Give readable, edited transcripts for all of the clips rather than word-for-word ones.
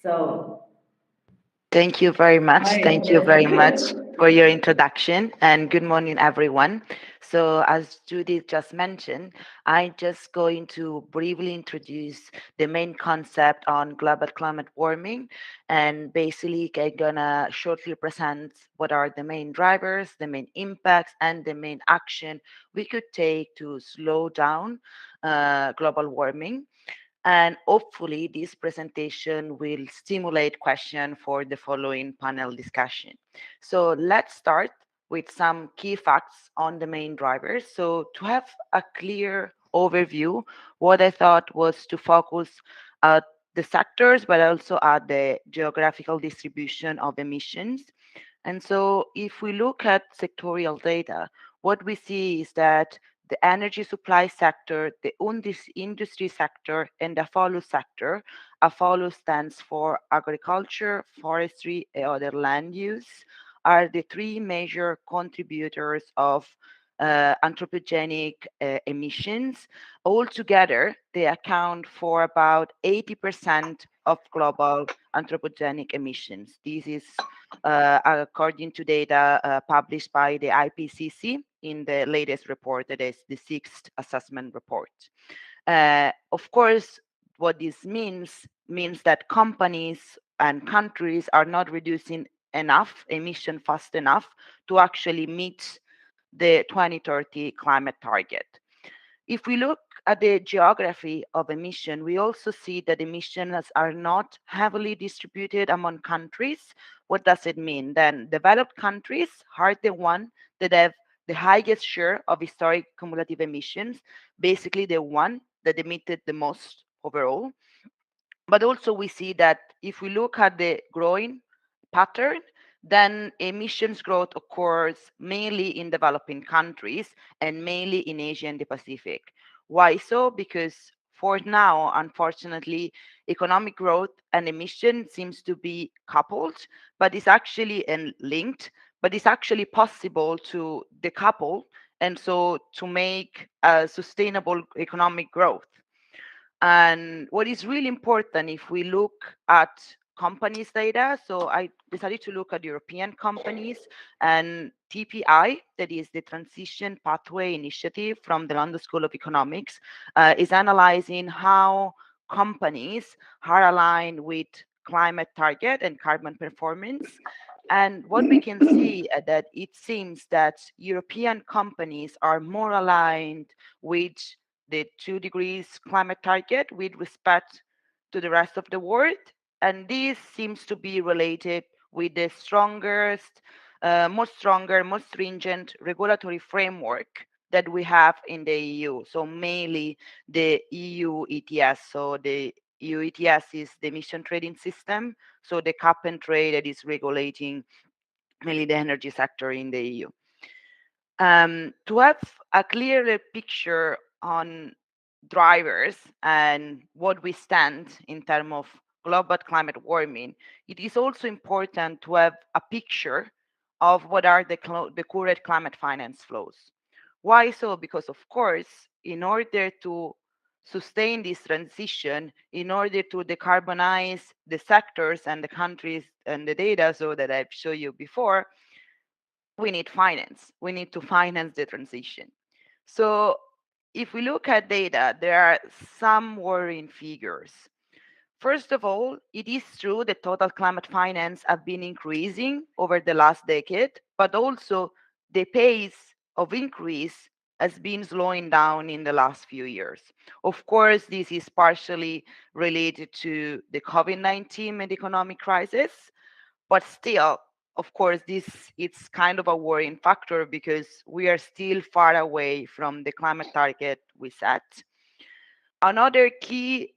So, Thank you very much. hi, Thank you very much for your introduction and good morning, everyone. So, as Judith just mentioned, I'm just going to briefly introduce the main concept on global climate warming, and basically, I'm gonna shortly present what are the main drivers, the main impacts, and the main action we could take to slow down global warming. And hopefully, this presentation will stimulate question for the following panel discussion. So let's start with some key facts on the main drivers. So to have a clear overview, what I thought was to focus at the sectors, but also at the geographical distribution of emissions. And so if we look at sectorial data, what we see is that the energy supply sector, the industry sector, and the follow sector. A stands for agriculture, forestry, and other land use, are the three major contributors of anthropogenic emissions. Altogether, they account for about 80% of global anthropogenic emissions. This is according to data published by the IPCC in the latest report, that is the sixth assessment report. Of course, what this means that companies and countries are not reducing enough emission fast enough to actually meet the 2030 climate target. If we look at the geography of emission, we also see that emissions are not heavily distributed among countries. What does it mean? Then developed countries are the one that have the highest share of historic cumulative emissions, basically the one that emitted the most overall. But also we see that if we look at the growing pattern, then emissions growth occurs mainly in developing countries and mainly in Asia and the Pacific. Why so? Because for now, unfortunately, economic growth and emission seems to be coupled, but it's actually and linked, but it's actually possible to decouple and so to make a sustainable economic growth. And what is really important, if we look at companies' data, so I decided to look at European companies, and TPI, that is the Transition Pathway Initiative from the London School of Economics, is analyzing how companies are aligned with climate target and carbon performance. And what we can see that it seems that European companies are more aligned with the 2 degrees climate target with respect to the rest of the world. And this seems to be related with the most stringent regulatory framework that we have in the EU. So mainly the EU ETS. So the EU ETS is the emission trading system. So the cap and trade that is regulating mainly the energy sector in the EU. To have a clearer picture on drivers and what we stand in terms of global climate warming, it is also important to have a picture of what are the current climate finance flows. Why so? Because of course, in order to sustain this transition, in order to decarbonize the sectors and the countries and the data, so that I've shown you before, we need finance. We need to finance the transition. So if we look at data, there are some worrying figures. First of all, it is true that total climate finance have been increasing over the last decade, but also the pace of increase has been slowing down in the last few years. Of course, this is partially related to the COVID-19 and economic crisis, but still, of course, this it's kind of a worrying factor because we are still far away from the climate target we set. Another key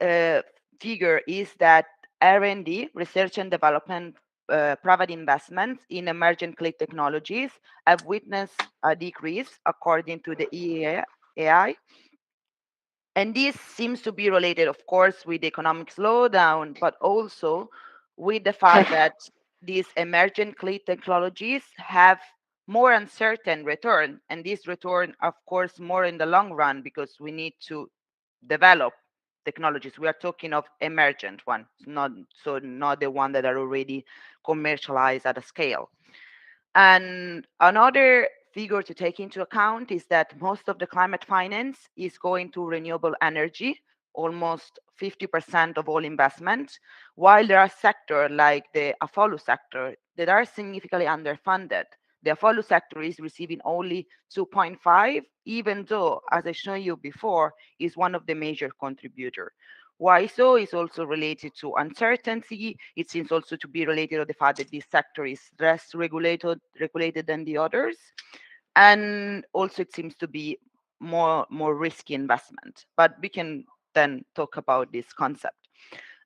figure is that R&D, research and development, private investments in emerging clean technologies have witnessed a decrease according to the EAI. And this seems to be related, of course, with the economic slowdown, but also with the fact that these emerging clean technologies have more uncertain return. And this return, of course, more in the long run because we need to develop technologies. We are talking of emergent ones, not the one that are already commercialized at a scale. And another figure to take into account is that most of the climate finance is going to renewable energy, almost 50% of all investment, while there are sectors like the AFOLU sector that are significantly underfunded. The AFOLU sector is receiving only 2.5, even though, as I showed you before, is one of the major contributors. Why so is also related to uncertainty. It seems also to be related to the fact that this sector is less regulated than the others. And also it seems to be more risky investment. But we can then talk about this concept.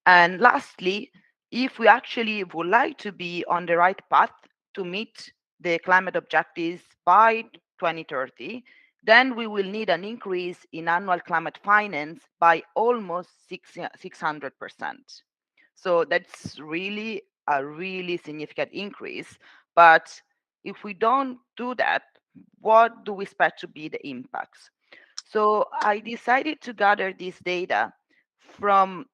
And lastly, if we actually would like to be on the right path to meet the climate objectives by 2030, then we will need an increase in annual climate finance by almost 600%. So that's really a really significant increase. But if we don't do that, what do we expect to be the impacts? So I decided to gather this data from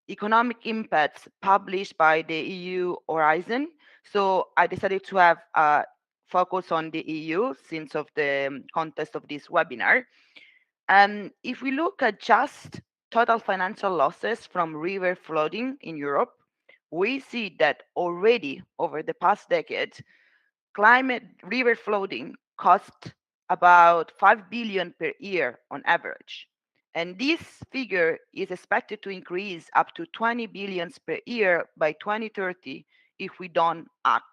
economic impacts published by the EU Horizon. So I decided to have a focus on the EU since of the context of this webinar. And if we look at just total financial losses from river flooding in Europe, we see that already over the past decade, climate river flooding cost about 5 billion per year on average. And this figure is expected to increase up to 20 billions per year by 2030 if we don't act.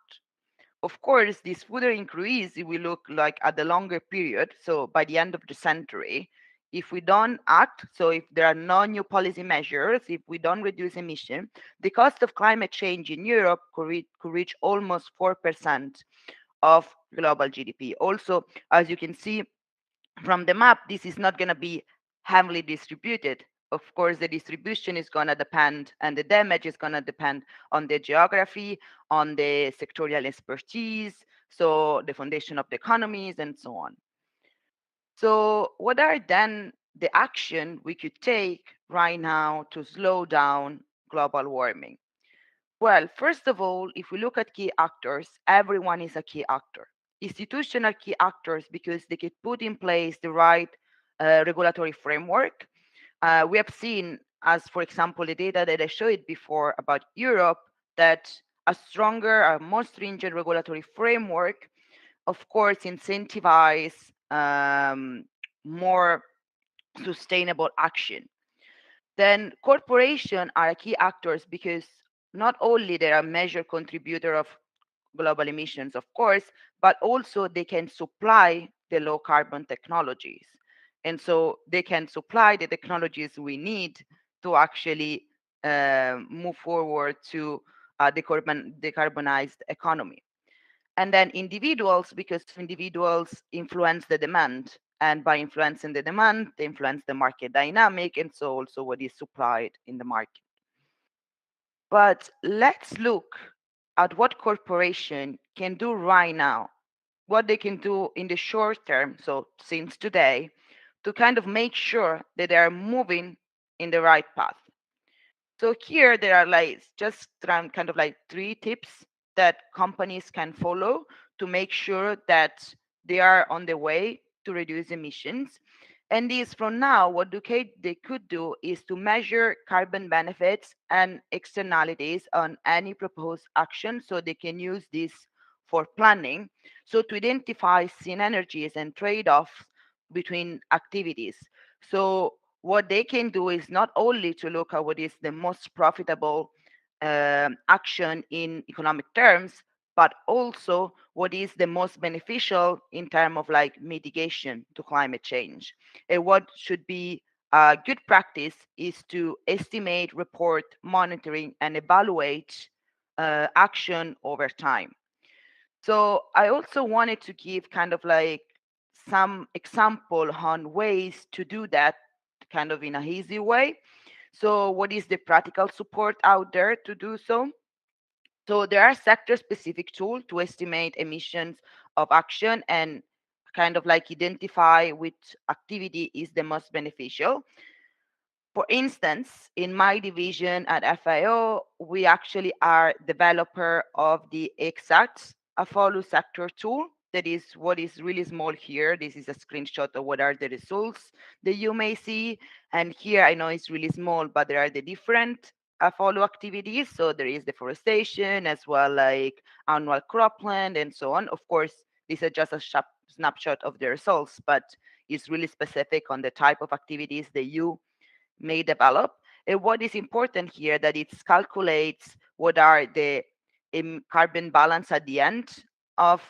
Of course, this further increase, if we look like at the longer period, so by the end of the century, if we don't act, so if there are no new policy measures, if we don't reduce emission, the cost of climate change in Europe could reach almost 4% of global GDP. Also, as you can see from the map, this is not going to be heavily distributed. Of course, the distribution is going to depend, and the damage is going to depend on the geography, on the sectorial expertise, so the foundation of the economies, and so on. So, what are then the action we could take right now to slow down global warming? Well, first of all, if we look at key actors, everyone is a key actor. Institutional key actors because they could put in place the right regulatory framework. We have seen, as for example, the data that I showed before about Europe, that a stronger, a more stringent regulatory framework, of course, incentivize more sustainable action. Then corporations are key actors because not only they are a major contributor of global emissions, of course, but also they can supply the low carbon technologies. And so they can supply the technologies we need to actually move forward to a decarbonized economy. And then individuals, because individuals influence the demand. And by influencing the demand, they influence the market dynamic and so also what is supplied in the market. But let's look at what corporation can do right now, what they can do in the short term, so since today, to kind of make sure that they are moving in the right path. So here there are like just kind of like three tips that companies can follow to make sure that they are on the way to reduce emissions. And these from now, what they could do is to measure carbon benefits and externalities on any proposed action so they can use this for planning. So to identify synergies and trade-offs between activities. So what they can do is not only to look at what is the most profitable action in economic terms, but also what is the most beneficial in terms of like mitigation to climate change. And what should be a good practice is to estimate, report, monitoring, and evaluate action over time. So I also wanted to give kind of like some example on ways to do that kind of in a easy way. So what is the practical support out there to do so? So there are sector specific tools to estimate emissions of action and kind of like identify which activity is the most beneficial. For instance, in my division at FIO, we actually are developer of the exact Afolu sector tool. That is what is really small here. This is a screenshot of what are the results that you may see. And here I know it's really small, but there are the different Afolu activities. So there is deforestation as well, like annual cropland and so on. Of course, this is just a snapshot of the results, but it's really specific on the type of activities that you may develop. And what is important here that it calculates what are the carbon balance at the end of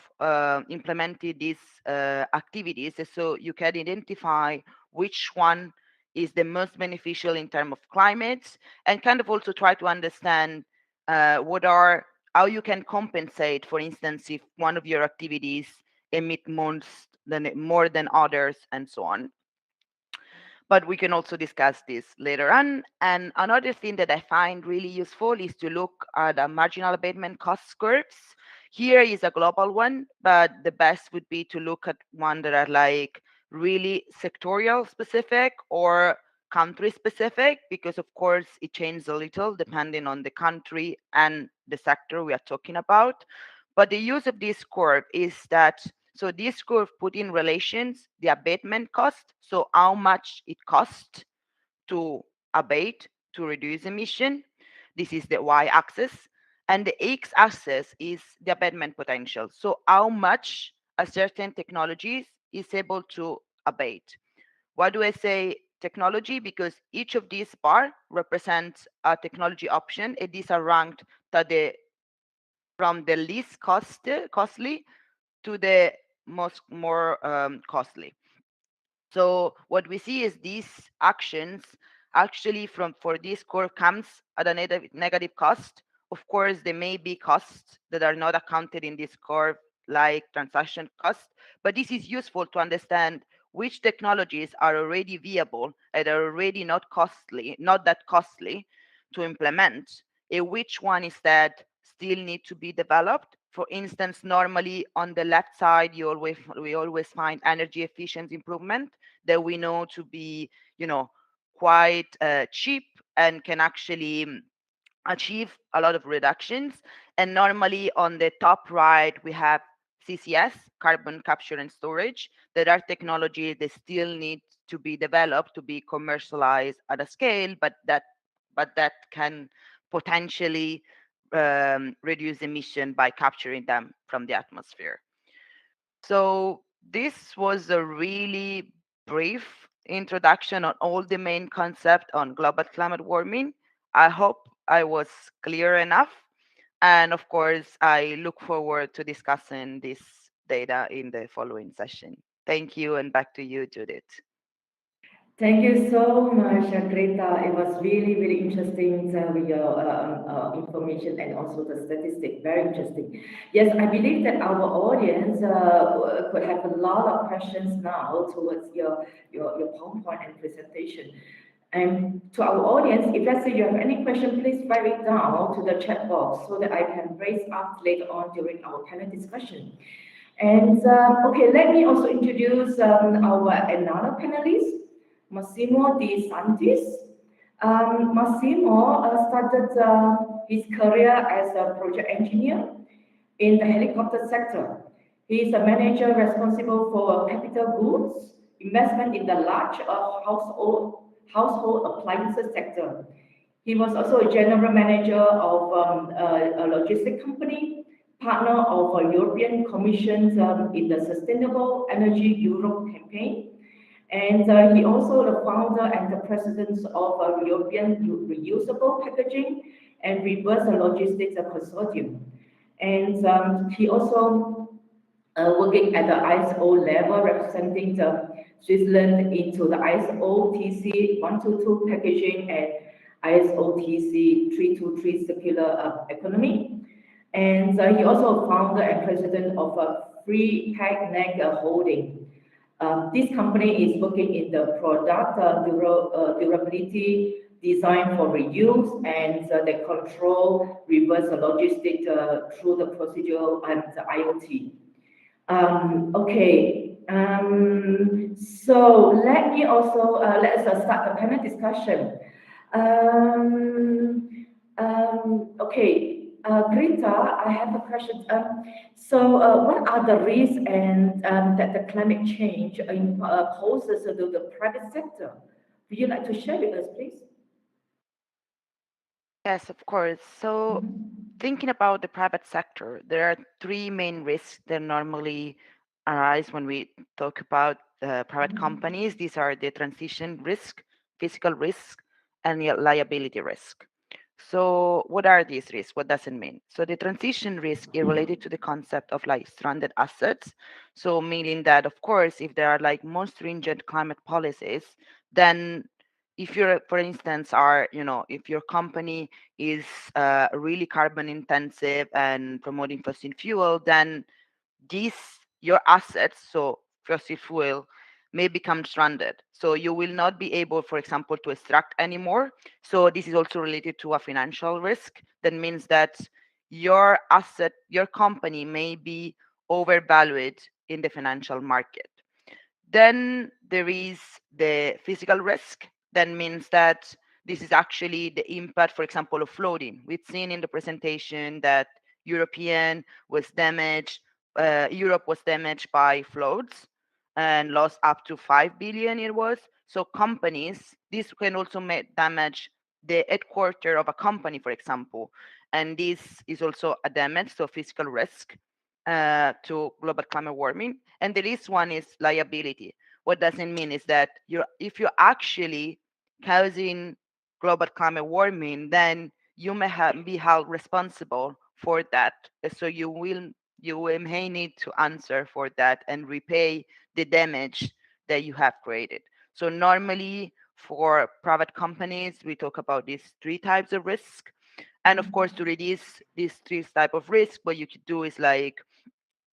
implementing these activities, so you can identify which one is the most beneficial in terms of climate, and kind of also try to understand what are how you can compensate, for instance, if one of your activities emit more than others and so on. But we can also discuss this later on. And another thing that I find really useful is to look at the marginal abatement cost curves. Here is a global one, but the best would be to look at one that are like really sectorial specific or country specific, because of course it changes a little depending on the country and the sector we are talking about. But the use of this curve is that, so this curve put in relations the abatement cost, so how much it costs to abate, to reduce emission. This is the y-axis. And the x-axis is the abatement potential. So how much a certain technology is able to abate. Why do I say technology? Because each of these bar represents a technology option, and these are ranked from the least costly to the more costly. So what we see is these actions actually for this curve comes at a negative cost. Of course, there may be costs that are not accounted in this curve, like transaction costs, but this is useful to understand which technologies are already viable and are already not that costly to implement, and which one instead still need to be developed. For instance, normally on the left side, we always find energy efficiency improvement that we know to be, quite cheap and can actually achieve a lot of reductions. And normally on the top right, we have CCS, carbon capture and storage, that are technologies that still need to be developed to be commercialized at a scale, but that can potentially reduce emission by capturing them from the atmosphere. So this was a really brief introduction on all the main concepts on global climate warming. I hope I was clear enough. And of course, I look forward to discussing this data in the following session. Thank you, and back to you, Judith. Thank you so much, Greta. It was really, really interesting with your information and also the statistic. Very interesting. Yes, I believe that our audience could have a lot of questions now towards your PowerPoint and presentation. And to our audience, if let's say you have any question, please write it down to the chat box so that I can raise up later on during our panel discussion. And okay, let me also introduce our another panelist, Massimo De Santis. Massimo started his career as a project engineer in the helicopter sector. He is a manager responsible for capital goods, investment in the large household appliances sector. He was also a general manager of a logistic company, partner of a European Commission in the Sustainable Energy Europe campaign. And he also the founder and the president of a European Reusable Packaging and Reverse Logistics Consortium. And he also working at the ISO level, representing the Switzerland into the ISO TC 122 packaging and ISO TC 323 circular economy. And he also founder and president of Free Pack Neg Holding. This company is working in the product durability, design for reuse, and they control reverse logistics through the procedural and the IoT. Okay, So let me also let's start the panel discussion. Um, okay, Greta, I have a question. What are the risks and that the climate change poses to the private sector? Would you like to share with us, please? Yes, of course. So thinking about the private sector, there are three main risks that normally arise when we talk about private companies. These are the transition risk, physical risk, and the liability risk. So what are these risks? What does it mean? So the transition risk is related to the concept of like stranded assets. So meaning that, of course, if there are like more stringent climate policies, then if you're, for instance, are, if your company is really carbon intensive and promoting fossil fuel, then these your assets, so fossil fuel, may become stranded. So you will not be able, for example, to extract anymore. So this is also related to a financial risk. That means that your asset, your company may be overvalued in the financial market. Then there is the physical risk. That means that this is actually the impact, for example, of flooding. We've seen in the presentation that Europe was damaged by floods and lost up to 5 billion it was. So companies, this can also damage the headquarter of a company, for example. And this is also a damage, so physical risk to global climate warming. And the least one is liability. What does it mean is that if you're actually causing global climate warming, then you be held responsible for that. So may need to answer for that and repay the damage that you have created. So normally for private companies, we talk about these three types of risk. And of course, to reduce these three type of risk, what you could do is like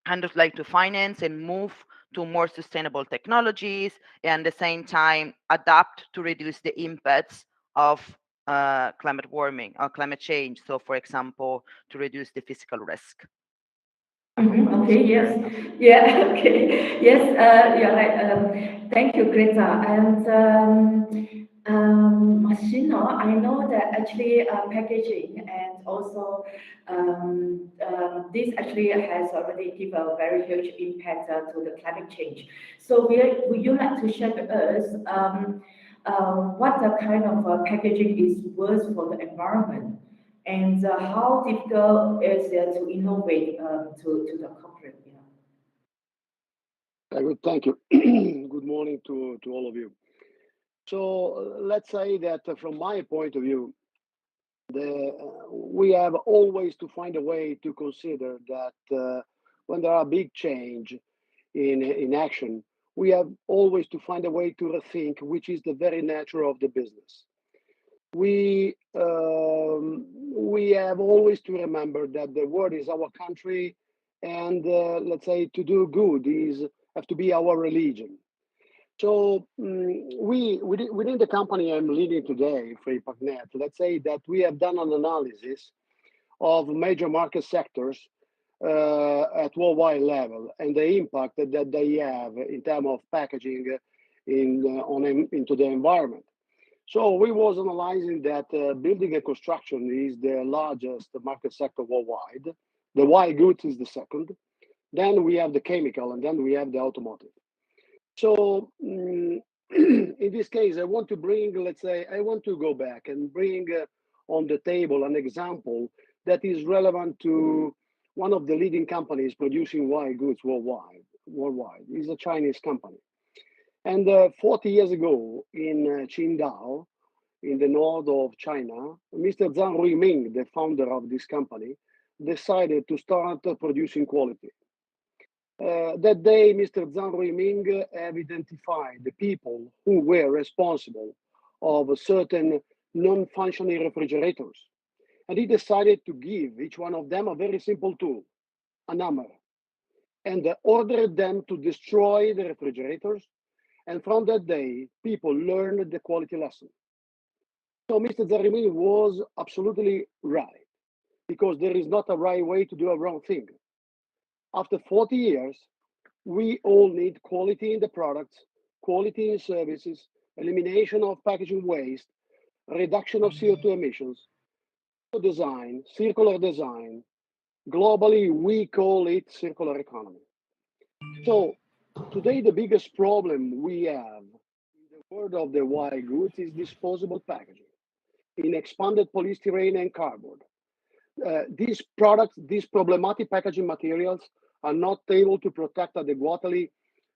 kind of like to finance and move to more sustainable technologies, and at the same time adapt to reduce the impacts of climate warming or climate change. So for example, to reduce the physical risk. Okay, yes. Yeah, okay. Yes, you're right. Thank you, Greta. And Mashino, I know that actually packaging and also this actually has already given a very huge impact to the climate change. So would you like to share with us what the kind of packaging is worse for the environment? And how difficult is it to innovate to the corporate? Yeah. Very good, thank you. Good morning to all of you. So let's say that from my point of view, we have always to find a way to consider that when there are big change in action, we have always to find a way to rethink which is the very nature of the business. We have always to remember that the world is our country, and let's say to do good is have to be our religion. So within the company I'm leading today, FreePakNet, let's say that we have done an analysis of major market sectors at worldwide level and the impact that they have in terms of packaging into the environment. So we was analyzing that building and construction is the largest market sector worldwide. The white goods is the second. Then we have the chemical, and then we have the automotive. So in this case, I want to bring, let's say, I want to go back and bring on the table an example that is relevant to one of the leading companies producing white goods worldwide. Worldwide, it's a Chinese company. And 40 years ago in Qingdao, in the north of China, Mr. Zhang Ruiming, the founder of this company, decided to start producing quality. That day, Mr. Zhang Ruiming have identified the people who were responsible of certain non-functioning refrigerators. And he decided to give each one of them a very simple tool, a hammer, and ordered them to destroy the refrigerators. And from that day, people learned the quality lesson. So Mr. Zhang Ruiming was absolutely right, because there is not a right way to do a wrong thing. After 40 years, We all need quality in the products, quality in services, elimination of packaging waste, reduction of CO2 emissions, design, circular design. Globally, we call it circular economy. So today, the biggest problem we have in the world of the white goods is disposable packaging in expanded polystyrene and cardboard. These products, these problematic packaging materials are not able to protect adequately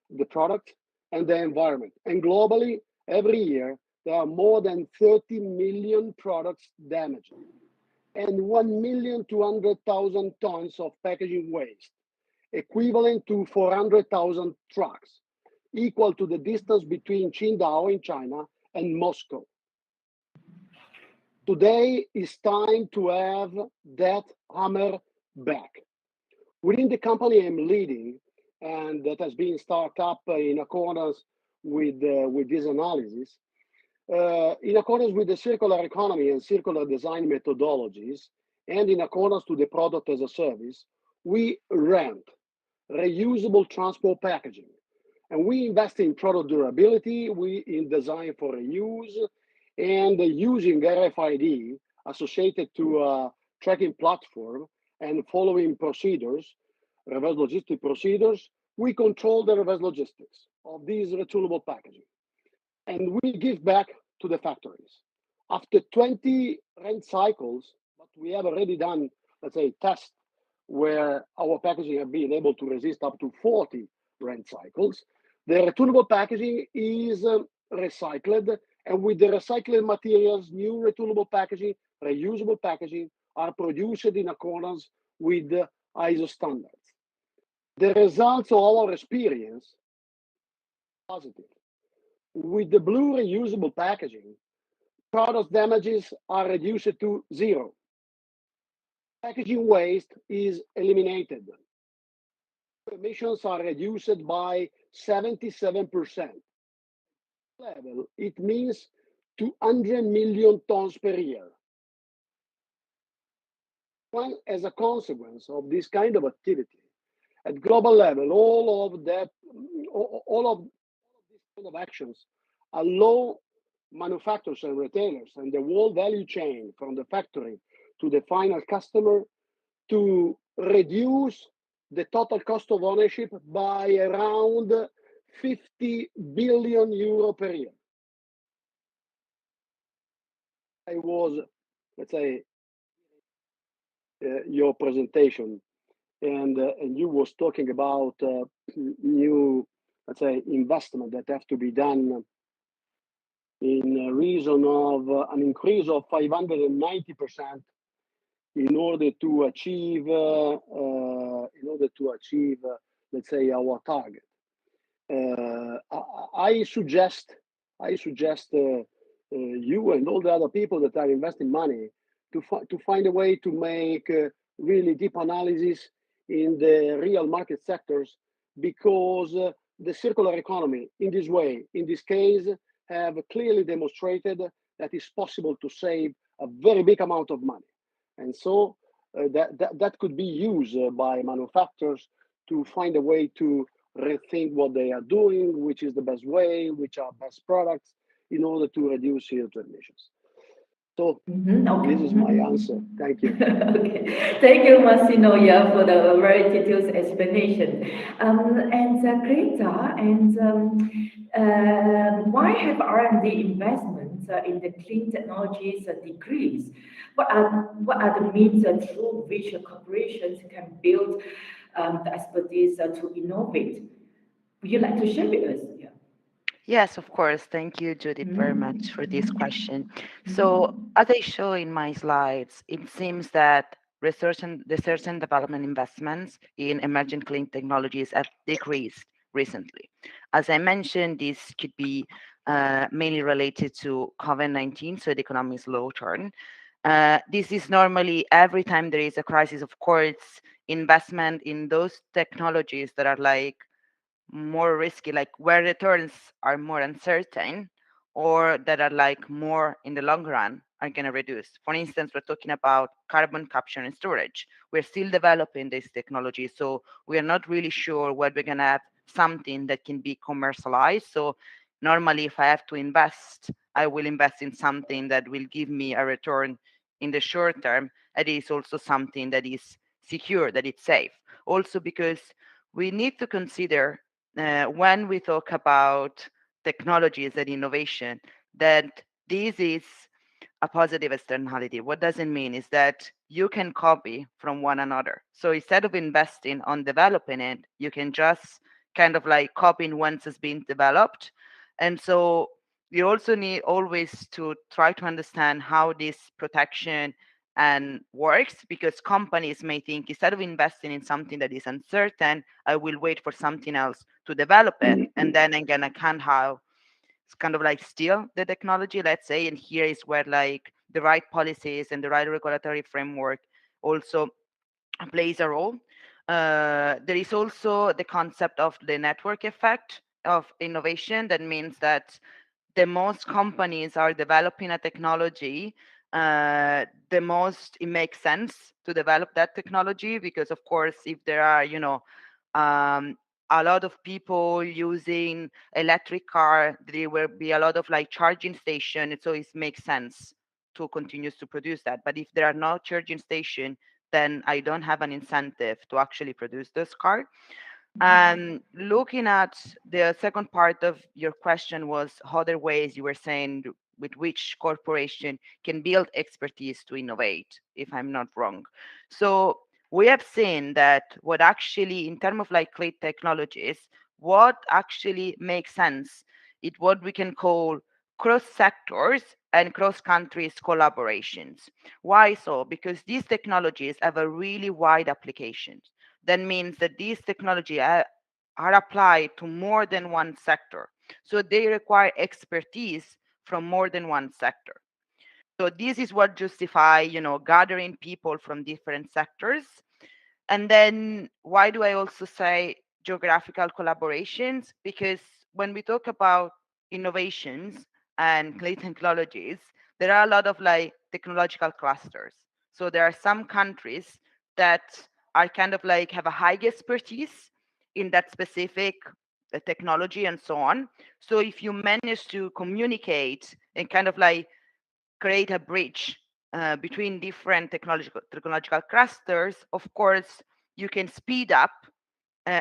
the product and the environment. And globally, every year, there are more than 30 million products damaged and 1,200,000 tons of packaging waste, equivalent to 400,000 trucks, equal to the distance between Qingdao in China and Moscow. Today is time to have that hammer back. Within the company I'm leading, and that has been started up in accordance with this analysis, in accordance with the circular economy and circular design methodologies, and in accordance to the product as a service, we rent reusable transport packaging. And we invest in product durability, we in design for reuse, and using RFID associated to a tracking platform and following procedures, reverse logistic procedures, we control the reverse logistics of these returnable packaging. And we give back to the factories. After 20 rent cycles, but we have already done, let's say, tests where our packaging have been able to resist up to 40 rent cycles. The returnable packaging is recycled, and with the recycled materials, new returnable packaging, reusable packaging are produced in accordance with the ISO standards. The results of our experience are positive. With the blue reusable packaging, product damages are reduced to zero. Packaging waste is eliminated. Emissions are reduced by 77%. Level, it means 200 million tons per year. One, as a consequence of this kind of activity, at global level, all of these kind of actions allow manufacturers and retailers and the whole value chain from the factory to the final customer to reduce the total cost of ownership by around 50 billion euro per year. I was, let's say, your presentation, and you was talking about new, let's say, investment that have to be done in a reason of an increase of 590% in order to achieve, let's say, our target. I suggest you and all the other people that are investing money to find a way to make really deep analysis in the real market sectors, because the circular economy in this way, in this case, have clearly demonstrated that it's possible to save a very big amount of money. And so that could be used by manufacturers to find a way to rethink what they are doing, which is the best way, which are best products in order to reduce CO2 emissions. So Okay. this is my answer. Thank you. Okay. Thank you, Massimo, yeah, for the very detailed explanation. Greta, why have R&D investments in the clean technologies decreased? What are the means through which corporations can build the expertise to innovate? Would you like to share with us? Yeah. Yes, of course. Thank you, Judith, very much for this question. So, as I show in my slides, it seems that research and development investments in emerging clean technologies have decreased recently. As I mentioned, this could be mainly related to COVID-19, so the economic slowdown. This is normally every time there is a crisis, of course, investment in those technologies that are like more risky, like where returns are more uncertain or that are like more in the long run, are going to reduce. For instance, we're talking about carbon capture and storage. We're still developing this technology, so we are not really sure what we're going to have something that can be commercialized. So normally, if I have to invest, I will invest in something that will give me a return in the short term. It is also something that is secure, that it's safe. Also because we need to consider when we talk about technologies and innovation that this is a positive externality. What does it mean is that you can copy from one another. So instead of investing on developing it, you can just kind of like copying once it's been developed. And so you also need always to try to understand how this protection and works, because companies may think instead of investing in something that is uncertain, I will wait for something else to develop it, and then I'm gonna can't have it's kind of like steal the technology, let's say. And here is where like the right policies and the right regulatory framework also plays a role. There is also the concept of the network effect of innovation. That means that the most companies are developing a technology, the most it makes sense to develop that technology, because of course, if there are, um, a lot of people using electric car, there will be a lot of like charging station, so it makes sense to continue to produce that. But if there are no charging station, then I don't have an incentive to actually produce this car. And looking at the second part of your question was other ways you were saying with which corporation can build expertise to innovate, if I'm not wrong. So we have seen that what actually, in terms of like clean technologies, what actually makes sense is what we can call cross sectors and cross countries collaborations. Why so? Because these technologies have a really wide application. That means that these technology are applied to more than one sector. So they require expertise from more than one sector. So this is what justify, gathering people from different sectors. And then why do I also say geographical collaborations? Because when we talk about innovations and clean technologies, there are a lot of like technological clusters. So there are some countries that are kind of like have a high expertise in that specific technology and so on. So if you manage to communicate and kind of like create a bridge between different technological clusters, of course, you can speed up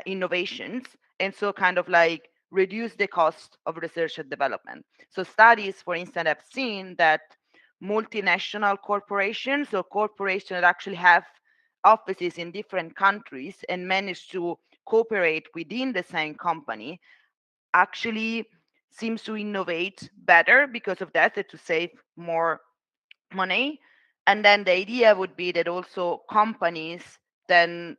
innovations, and so kind of like reduce the cost of research and development. So studies, for instance, have seen that multinational corporations or corporations that actually have offices in different countries and manage to cooperate within the same company actually seems to innovate better because of that, and to save more money. And then the idea would be that also companies then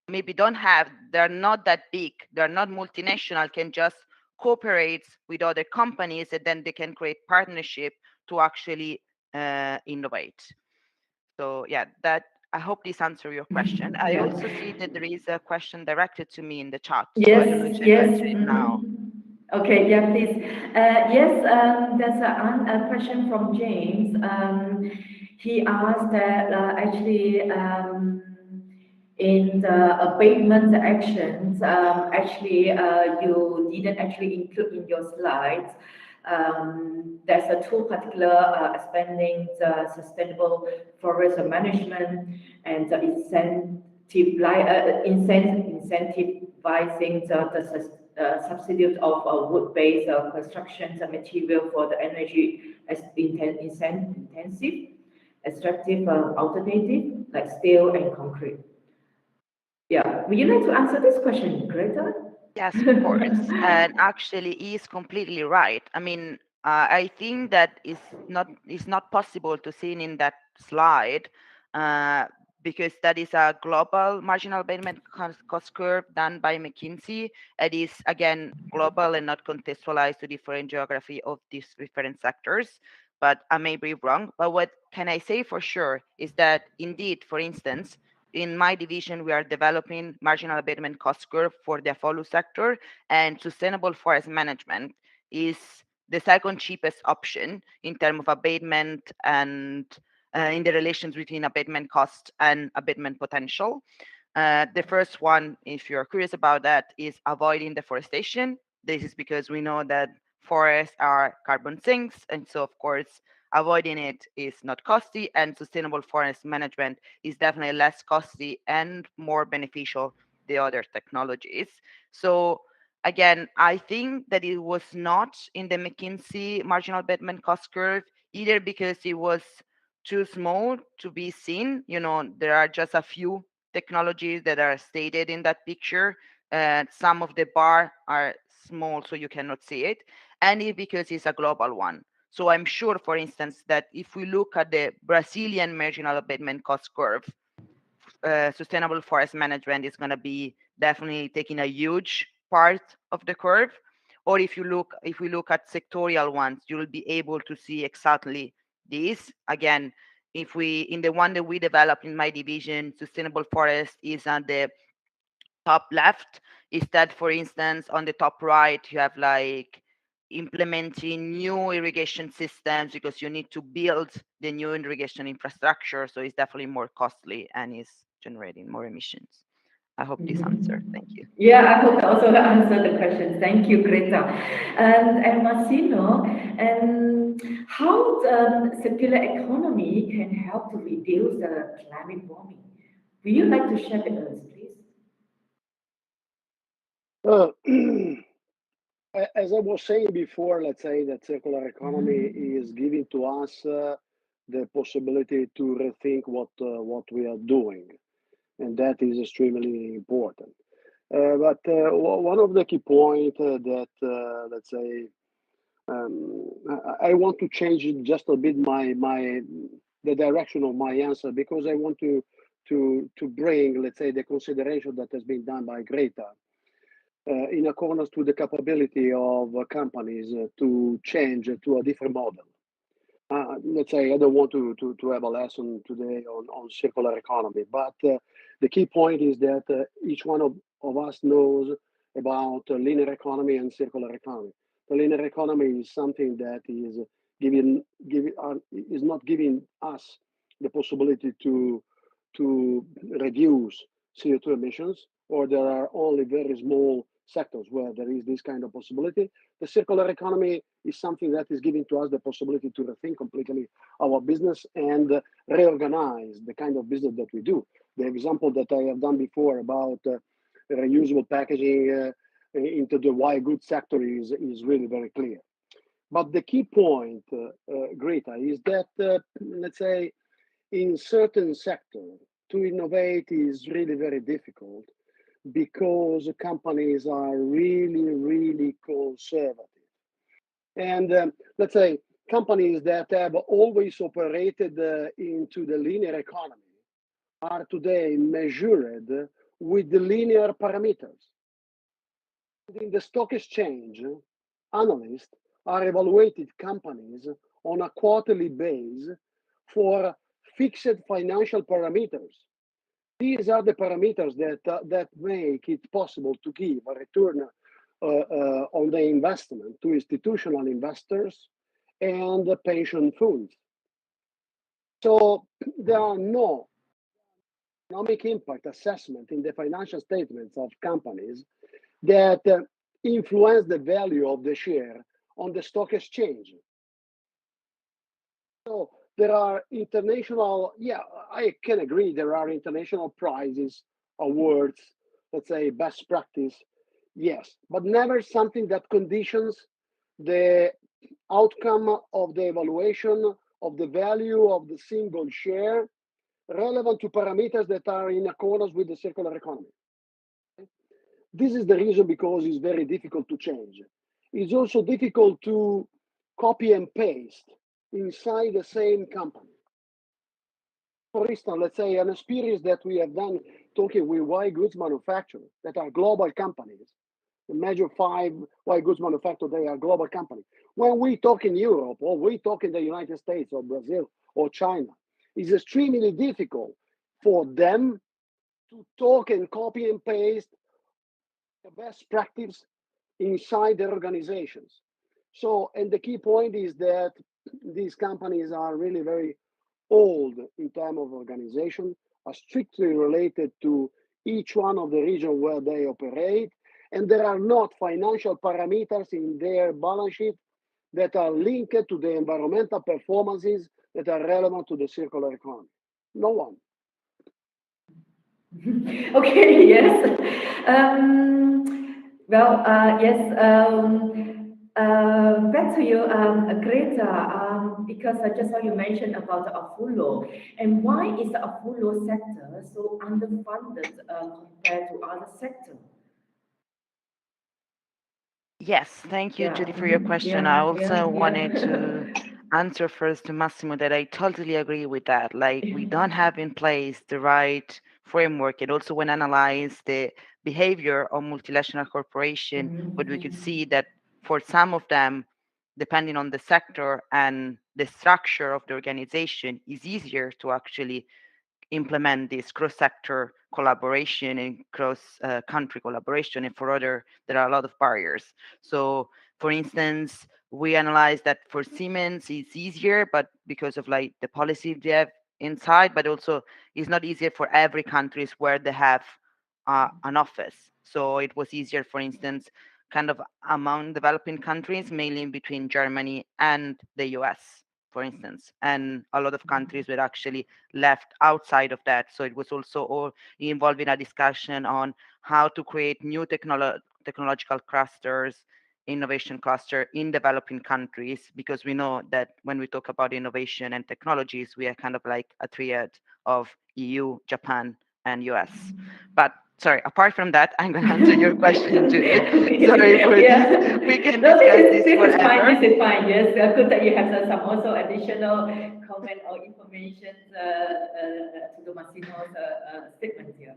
maybe they're not that big, they're not multinational, can just cooperate with other companies, and then they can create partnership to actually innovate. So yeah, that I hope this answers your question. I Yeah. also see that there is a question directed to me in the chat. So I don't know Yes, if I yes. can answer it now. Okay, yeah, please. Yes, there's a question from James. He asked that actually in the abatement actions, actually you didn't actually include in your slides. There's a two particular expanding the sustainable forest management and the incentivizing the substitute of wood-based construction material for the energy as intensive, extractive alternative like steel and concrete. Yeah, would you like to answer this question, Greta? Yes, of course. And actually, he is completely right. I mean, I think that is not possible to see in that slide, uh, because that is a global marginal abatement cost curve done by McKinsey. It is again global and not contextualized to different geography of these different sectors. But I may be wrong. But what can I say for sure is that indeed, for instance, in my division, we are developing marginal abatement cost curve for the follow sector, and sustainable forest management is the second cheapest option in terms of abatement and in the relations between abatement cost and abatement potential. The first one, if you're curious about that, is avoiding deforestation. This is because we know that forests are carbon sinks, and so of course avoiding it is not costly, and sustainable forest management is definitely less costly and more beneficial than other technologies. So again, I think that it was not in the McKinsey marginal betterment cost curve, either because it was too small to be seen. You know, there are just a few technologies that are stated in that picture. Some of the bar are small, so you cannot see it, and it because it's a global one. So I'm sure, for instance, that if we look at the Brazilian marginal abatement cost curve, sustainable forest management is going to be definitely taking a huge part of the curve. Or if we look at sectorial ones, you'll be able to see exactly this. Again, if we in the one that we developed in my division, sustainable forest is on the top left. Is that, for instance, on the top right, you have like implementing new irrigation systems because you need to build the new irrigation infrastructure. So it's definitely more costly and is generating more emissions. I hope this answered. Thank you. Yeah, I hope I also answered the question. Thank you, Greta. And Marcino, and how the circular economy can help to reduce the climate warming? Would you like to share with us, please? Uh, as I was saying before, let's say that circular economy is giving to us the possibility to rethink what we are doing, and that is extremely important. One of the key points that let's say I want to change just a bit my the direction of my answer, because I want to bring, let's say, the consideration that has been done by Greta in accordance to the capability of companies to change to a different model. Let's say I don't want to have a lesson today on circular economy, but the key point is that each one of us knows about linear economy and circular economy. The linear economy is something that is is not giving us the possibility to reduce CO2 emissions, or there are only very small sectors where there is this kind of possibility. The circular economy is something that is giving to us the possibility to rethink completely our business and reorganize the kind of business that we do. The example that I have done before about reusable packaging into the white goods sector is really very clear. But the key point, Greta, is that, let's say, in certain sectors, to innovate is really very difficult because companies are really conservative. And let's say companies that have always operated into the linear economy are today measured with the linear parameters. In the stock exchange, analysts are evaluated companies on a quarterly basis for fixed financial parameters. These are the parameters that make it possible to give a return on the investment to institutional investors and pension funds. So there are no economic impact assessment in the financial statements of companies that influence the value of the share on the stock exchange. So there are international, yeah, I can agree, there are international prizes, awards, let's say best practice, yes, but never something that conditions the outcome of the evaluation of the value of the single share relevant to parameters that are in accordance with the circular economy. This is the reason because it's very difficult to change. It's also difficult to copy and paste inside the same company. For instance, let's say an experience that we have done talking with white goods manufacturers that are global companies. The major 5 white goods manufacturers, they are global companies. When we talk in Europe, or we talk in the United States or Brazil or China, it's extremely difficult for them to talk and copy and paste the best practice inside their organizations. So, and the key point is that these companies are really very old in terms of organization, are strictly related to each one of the region where they operate, and there are not financial parameters in their balance sheet that are linked to the environmental performances that are relevant to the circular economy. No one. Okay, yes. Yes. Back to you, Greta, because just how you mentioned about the Afulo, and why is the Afulo sector so underfunded compared to other sectors? Yes, thank you, Yeah. Judy, for your question. I also wanted yeah. to answer first to Massimo that I totally agree with that. Like, we don't have in place the right framework. And also, when analyze the behavior of multinational corporation, but we could see that for some of them, depending on the sector and the structure of the organization, is easier to actually implement this cross-sector collaboration and cross-country collaboration, and for other there are a lot of barriers. So for instance, we analyzed that for Siemens it's easier, but because of like the policy they have inside, but also it's not easier for every countries where they have an office. So it was easier, for instance, kind of among developing countries, mainly in between Germany and the US, for instance, and a lot of countries were actually left outside of that. So it was also all involved in a discussion on how to create new technological clusters, innovation cluster in developing countries, because we know that when we talk about innovation and technologies, we are kind of like a triad of EU, Japan, and US. But sorry, apart from that, I'm going to answer your question, Judith. Sorry for this. We can discuss this forever. This is fine. Yes, good that you have some also additional comment or information to the Massimo's statement here.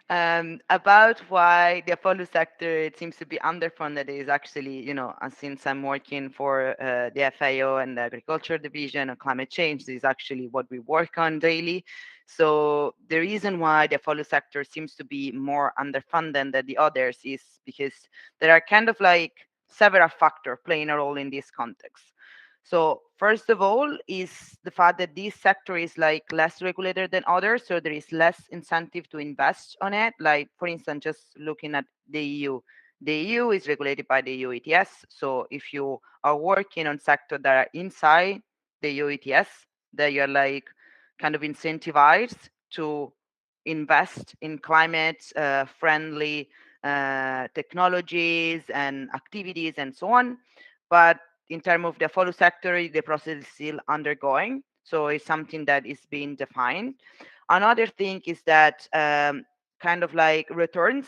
About why the Apollo sector it seems to be underfunded is actually, you know, since I'm working for the FAO and the Agriculture Division of Climate Change, this is actually what we work on daily. So the reason why the Apollo sector seems to be more underfunded than the others is because there are kind of like several factors playing a role in this context. So first of all is the fact that this sector is like less regulated than others, so there is less incentive to invest on it. Like for instance, just looking at the EU is regulated by the EU ETS. So if you are working on sectors that are inside the EU ETS, that you're like kind of incentivized to invest in climate friendly technologies and activities and so on. But in terms of the follow sector, the process is still undergoing. So it's something that is being defined. Another thing is that kind of like returns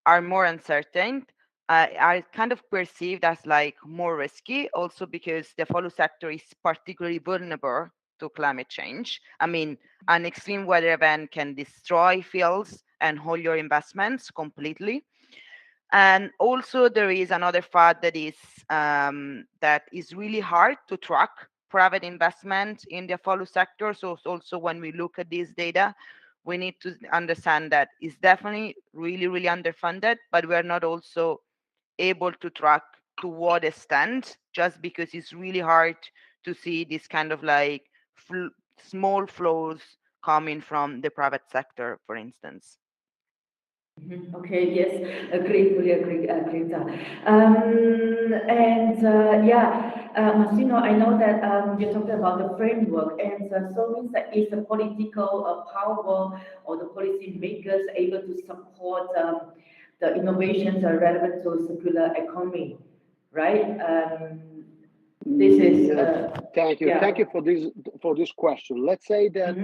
are more uncertain, are kind of perceived as like more risky, also because the follow sector is particularly vulnerable to climate change. I mean, an extreme weather event can destroy fields and hold your investments completely. And also there is another fact that is really hard to track private investment in the follow sector. So also when we look at this data, we need to understand that it's definitely really, really underfunded, but we're not also able to track to what extent, just because it's really hard to see this kind of like small flows coming from the private sector, for instance. Okay, yes, agree, fully agree, Greta. Massimo, I know that you're talking about the framework, and so means that is the political power or the policy makers able to support the innovations are relevant to circular economy, right? This is Yes. Thank you. yeah. Thank you for this question. Let's say that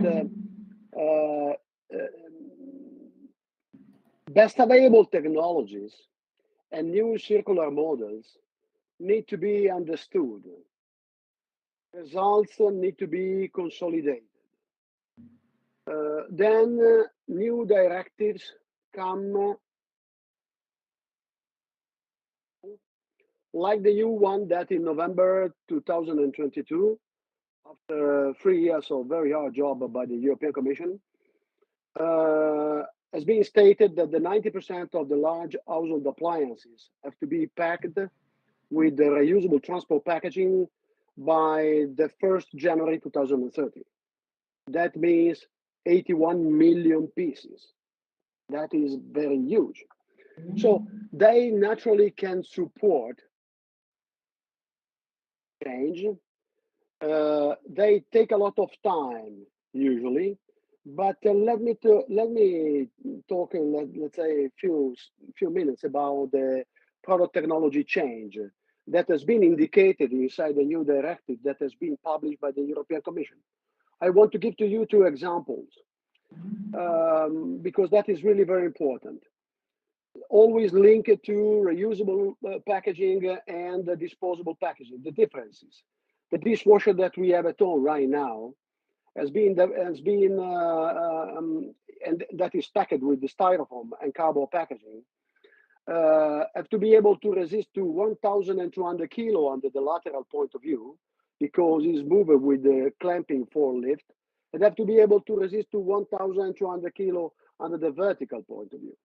best available technologies and new circular models need to be understood. Results need to be consolidated. Then new directives come, like the new one that in November 2022, after 3 years of very hard job by the European Commission, has been stated that the 90% of the large household appliances have to be packed with the reusable transport packaging by the 1st January 2030. That means 81 million pieces. That is very huge. So they naturally can support change. They take a lot of time usually, but let me talk let's say a few minutes about the product technology change that has been indicated inside the new directive that has been published by the European Commission. I want to give to you two examples because that is really very important. Always link it to reusable packaging and disposable packaging. The differences. The dishwasher that we have at home right now and that is packed with the styrofoam and cardboard packaging, have to be able to resist to 1,200 kilo under the lateral point of view because it's moved with the clamping forklift, and have to be able to resist to 1,200 kilo under the vertical point of view.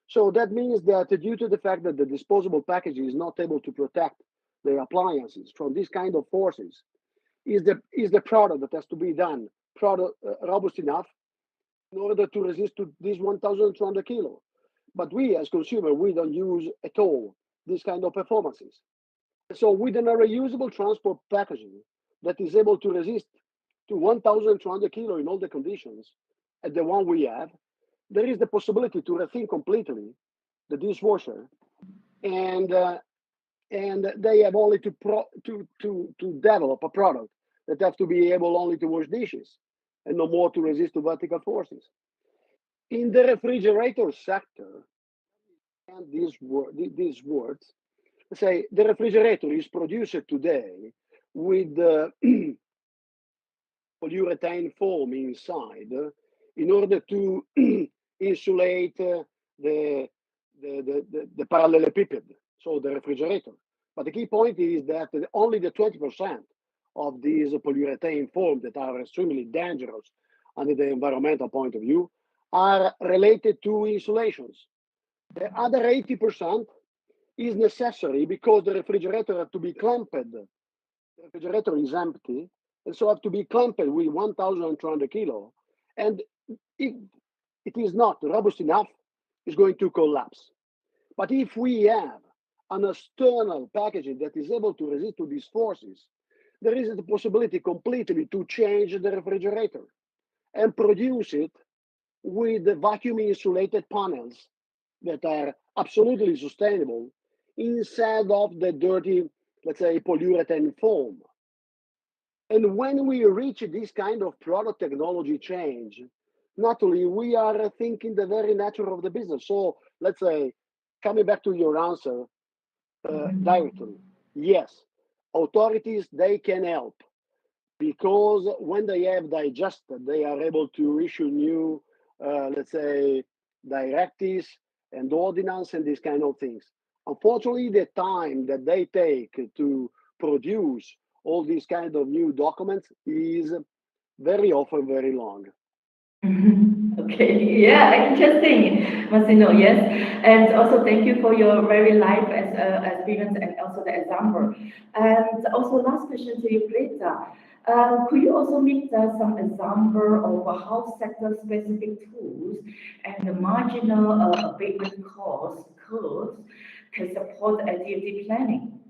So that means that due to the fact that the disposable packaging is not able to protect the appliances from these kind of forces, is the product that has to be done robust enough in order to resist to this 1,200 kilo. But we as consumers, we don't use at all this kind of performances. So with an reusable transport packaging that is able to resist to 1,200 kilo in all the conditions, at the one we have, there is the possibility to rethink completely the dishwasher, and they have only to develop a product that have to be able only to wash dishes and no more to resist to vertical forces. In the refrigerator sector, and these words say the refrigerator is produced today with polyurethane foam inside in order to insulate the parallelepiped, so the refrigerator. But the key point is that only the 20% of these polyurethane foam that are extremely dangerous under the environmental point of view are related to insulations. The other 80% is necessary because the refrigerator has to be clamped. The refrigerator is empty, and so have to be clamped with 1,200 kilo. And if it is not robust enough, it's going to collapse. But if we have an external packaging that is able to resist to these forces, there is the possibility completely to change the refrigerator and produce it with the vacuum insulated panels that are absolutely sustainable instead of the dirty, let's say, polyurethane foam. And when we reach this kind of product technology change, naturally we are thinking the very nature of the business. So let's say, coming back to your answer directly, yes, authorities, they can help because when they have digested, they are able to issue new, let's say, directives and ordinance and these kind of things. Unfortunately, the time that they take to produce all these kind of new documents is very often very long. Okay, yeah, interesting, Massimo. Yes, and also thank you for your very life experience and also the example. And also, last question to you, Greta. Could you also make some example of how sector-specific tools and the marginal abatement cost curves can support activity planning?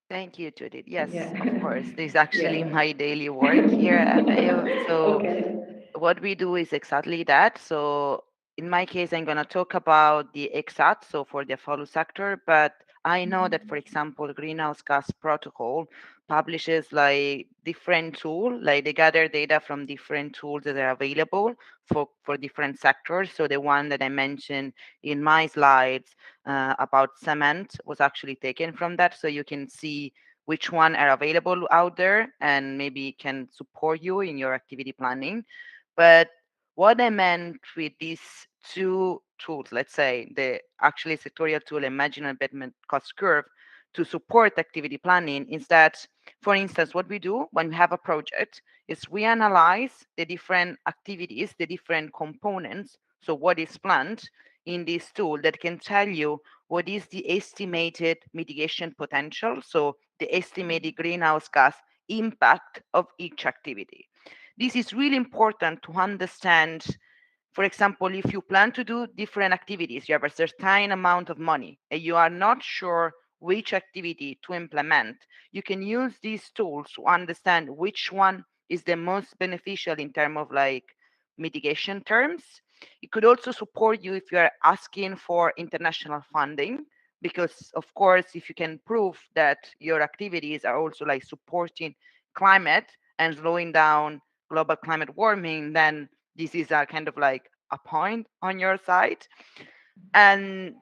Thank you, Judith. Yes, Yeah. of course. This is actually Yeah. my daily work here at FAO. So Okay. what we do is exactly that. So in my case, I'm going to talk about the EXAT, so for the follow sector, but I know that, for example, Greenhouse Gas Protocol publishes like different tool, like they gather data from different tools that are available for different sectors. So the one that I mentioned in my slides about cement was actually taken from that. So you can see which one are available out there and maybe can support you in your activity planning. But what I meant with these two tools, let's say the actually sectorial tool and marginal abatement cost curve to support activity planning, is that, for instance, what we do when we have a project is we analyze the different activities, the different components, so what is planned in this tool that can tell you what is the estimated mitigation potential, so the estimated greenhouse gas impact of each activity. This is really important to understand For example, if you plan to do different activities, you have a certain amount of money and you are not sure which activity to implement, you can use these tools to understand which one is the most beneficial in terms of like mitigation terms. It could also support you if you are asking for international funding, because of course, if you can prove that your activities are also like supporting climate and slowing down global climate warming, then this is a kind of like a point on your side. And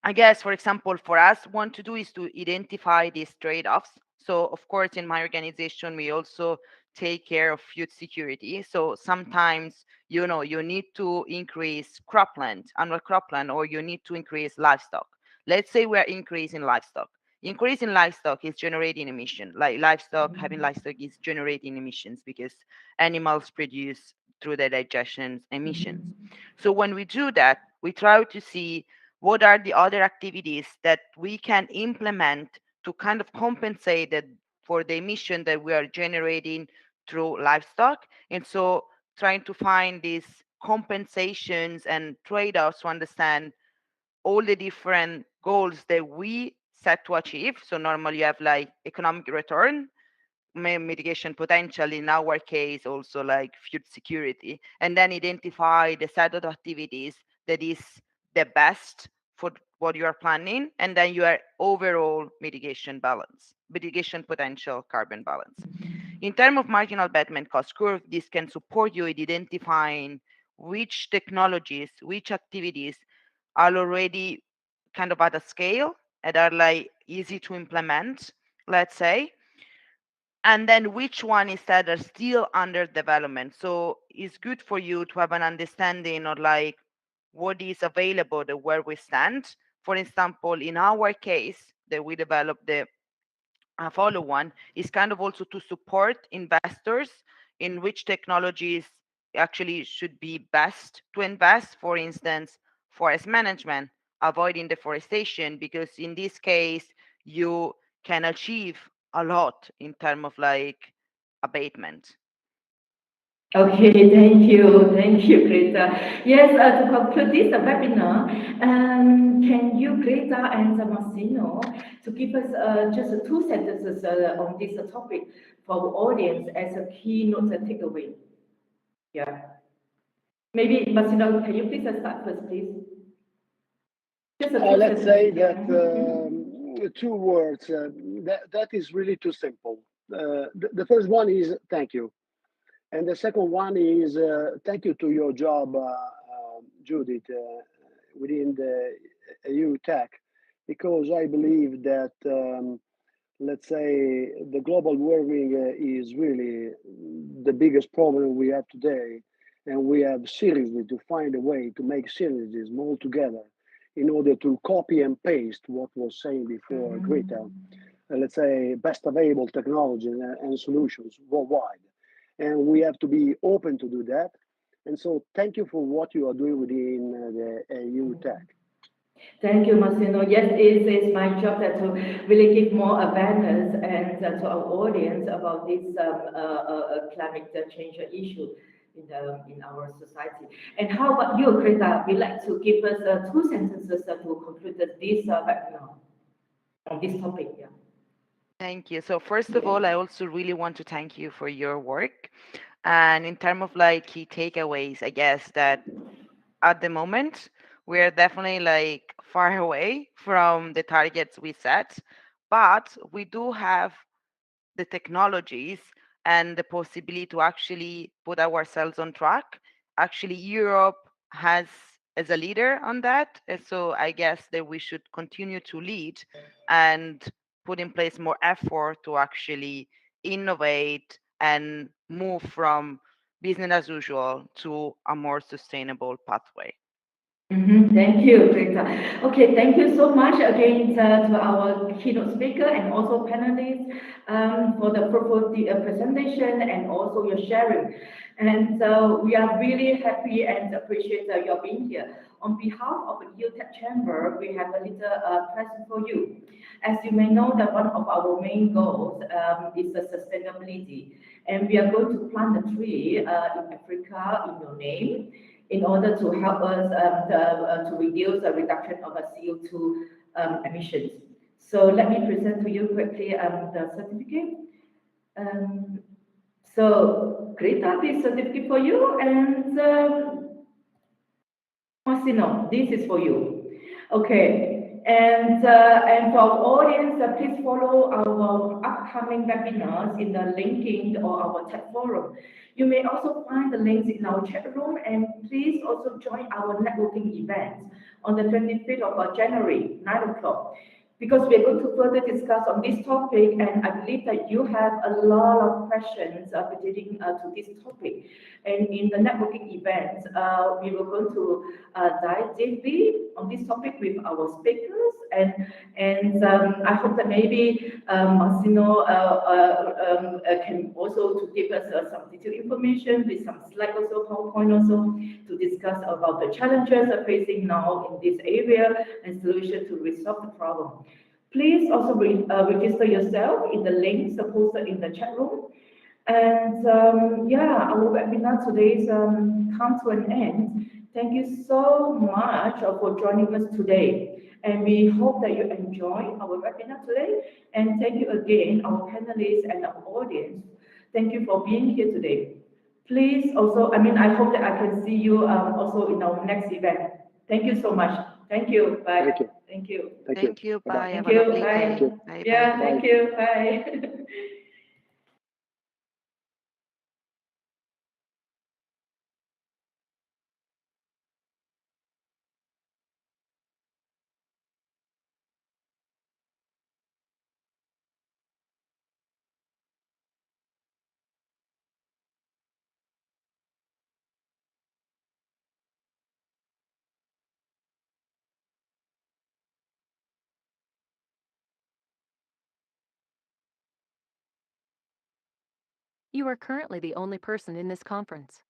I guess, for example, for us, what to do is to identify these trade-offs. So, of course, in my organization, we also take care of food security. So sometimes, you need to increase cropland, annual cropland, or you need to increase livestock. Let's say we're increasing livestock. Increasing livestock is generating emission. Like having livestock is generating emissions because animals produce through their digestion emissions. So when we do that, we try to see what are the other activities that we can implement to kind of compensate that for the emission that we are generating through livestock. And so trying to find these compensations and trade-offs to understand all the different goals that we set to achieve. So normally you have like economic return, mitigation potential, in our case also like food security, and then identify the set of activities that is the best for what you are planning, and then your overall mitigation potential carbon balance. In terms of marginal betterment cost curve, this can support you in identifying which technologies, which activities are already kind of at a scale and are like easy to implement, let's say, and then which one instead are still under development. So it's good for you to have an understanding of like what is available and where we stand. For example, in our case that we developed the follow one is kind of also to support investors in which technologies actually should be best to invest. For instance, forest management, avoiding deforestation, because in this case you can achieve a lot in terms of like abatement. Okay, thank you, Greta. Yes, to conclude this webinar, can you, Greta and Marcino, to give us just two sentences on this topic for our audience as a keynote takeaway? Yeah. Maybe, Marcino, can you please start first, please? Just a Let's say that yeah. two words, that is really too simple. The first one is thank you. And the second one is thank you to your job, Judith, within the EU Tech, because I believe that, let's say, the global warming is really the biggest problem we have today. And we have seriously to find a way to make synergies all together in order to copy and paste what was saying before, Greta, let's say, best available technology and solutions worldwide. And we have to be open to do that. And so thank you for what you are doing within the EU Tech. Thank you, Marcino. Yes, it is my job to really give more awareness and to our audience about this climate change issue in our society. And how about you, Greta? Would you like to give us two sentences to conclude this webinar on this topic? Yeah. Thank you. So first of all, I also really want to thank you for your work. And in terms of like key takeaways, I guess that at the moment, we're definitely like far away from the targets we set, but we do have the technologies and the possibility to actually put ourselves on track. Actually, Europe has as a leader on that. And so I guess that we should continue to lead and put in place more effort to actually innovate and move from business as usual to a more sustainable pathway. Thank you, Greta. Okay, thank you so much again to our keynote speaker and also panelists for the presentation and also your sharing. And we are really happy and appreciate your being here. On behalf of the EU Tech Chamber, we have a little present for you. As you may know, that one of our main goals is the sustainability. And we are going to plant a tree in Africa in your name. in order to help us to reduce the reduction of CO2 emissions. So let me present to you quickly the certificate. Um, so Greta, this certificate for you, and Marcino, this is for you. Okay, and for our audience, please follow our upcoming webinars in the linking or our chat forum. You may also find the links in our chat room, and please also join our networking event on the 25th of January, 9 o'clock, because we're going to further discuss on this topic, and I believe that you have a lot of questions pertaining to this topic. And in the networking event, we will go to dive deeply on this topic with our speakers, and I hope that maybe Marcino can also to give us some detailed information with some slide also, PowerPoint also, to discuss about the challenges facing now in this area and solution to resolve the problem. Please also register yourself in the links posted in the chat room. And yeah, our webinar today is come to an end. Thank you so much for joining us today. And we hope that you enjoy our webinar today. And thank you again, our panelists and our audience. Thank you for being here today. Please also, I hope that I can see you also in our next event. Thank you so much. Thank you. Bye. Thank you. Thank you. Thank you. Thank you. Bye-bye. Bye. Thank Have a you. lovely Bye. day. Bye. Yeah, Bye. thank you. Bye. You are currently the only person in this conference.